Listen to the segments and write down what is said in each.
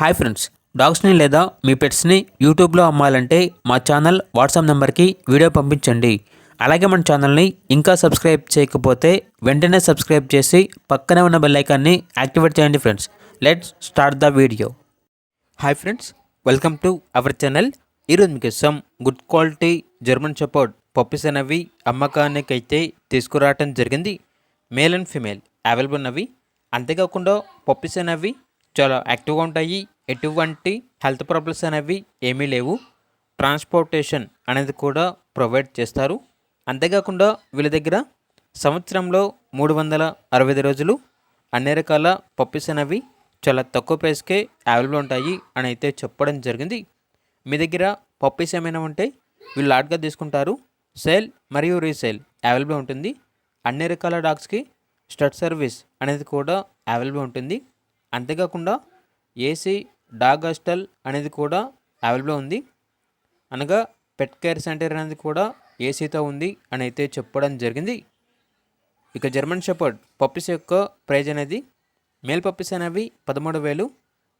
Hi friends, డాగ్స్ని లేదా మీ పెట్స్ని యూట్యూబ్లో అమ్మాలంటే మా ఛానల్ వాట్సాప్ నెంబర్కి వీడియో పంపించండి. అలాగే మన ఛానల్ని ఇంకా సబ్స్క్రైబ్ చేయకపోతే వెంటనే సబ్స్క్రైబ్ చేసి పక్కనే ఉన్న బెల్ ఐకాన్ని యాక్టివేట్ చేయండి friends. Let's start the video. Hi friends, welcome to our channel. ఈరోజు మీకోసం good quality German shepherd puppies అనేవి అమ్మకానికి అయితే తీసుకురావటం జరిగింది. మేల్ అండ్ ఫీమేల్ అవైలబుల్ ఉన్నవి. అంతేకాకుండా పప్పీస్ అనేవి చాలా యాక్టివ్గా ఉంటాయి. ఎటువంటి హెల్త్ ప్రాబ్లమ్స్ అనేవి ఏమీ లేవు. ట్రాన్స్పోర్టేషన్ అనేది కూడా ప్రొవైడ్ చేస్తారు. అంతేకాకుండా వీళ్ళ దగ్గర సంవత్సరంలో 365 రోజులు అన్ని రకాల పప్పీస్ అనేవి చాలా తక్కువ ప్రైస్కే అవైలబుల్ ఉంటాయి అని అయితే చెప్పడం జరిగింది. మీ దగ్గర పప్పీస్ ఏమైనా ఉంటే వీళ్ళు లాట్గా తీసుకుంటారు. సేల్ మరియు రీసేల్ అవైలబుల్ ఉంటుంది. అన్ని రకాల డాగ్స్కి స్టడ్ సర్వీస్ అనేది కూడా అవైలబుల్ ఉంటుంది. అంతేకాకుండా ఏసీ డాగ్ హాస్టల్ అనేది కూడా అవైలబుల్ ఉంది. అనగా పెట్ కేర్ సెంటర్ అనేది కూడా ఏసీతో ఉంది అని అయితే చెప్పడం జరిగింది. ఇక జర్మన్ షెపర్డ్ పప్పీస్ యొక్క ప్రైజ్ అనేది మేల్ పప్పీస్ అనేవి 13,000,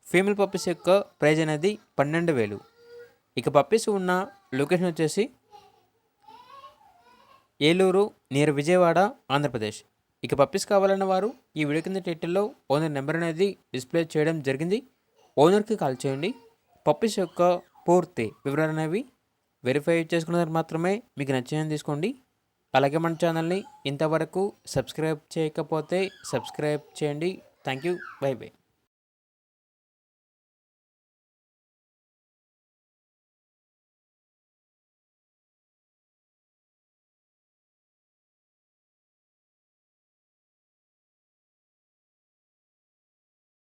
ఫీమేల్ పప్పీస్ యొక్క ప్రైజ్ అనేది 12,000. ఇక పప్పీస్ ఉన్న లొకేషన్ వచ్చేసి ఏలూరు నియర్ విజయవాడ, ఆంధ్రప్రదేశ్. ఇక పప్పీస్ కావాలన్న వారు ఈ వీడియో కింద టైటిల్లో ఓనర్ నెంబర్ అనేది డిస్ప్లే చేయడం జరిగింది. ఓనర్కి కాల్ చేయండి. పప్పీస్ యొక్క పూర్తి వివరాలు అనేవి వెరిఫై చేసుకున్న తర్వాత మాత్రమే మీకు నచ్చిందని తీసుకోండి. అలాగే మన ఛానల్ని ఇంతవరకు సబ్స్క్రైబ్ చేయకపోతే సబ్స్క్రైబ్ చేయండి. Thank you. By by.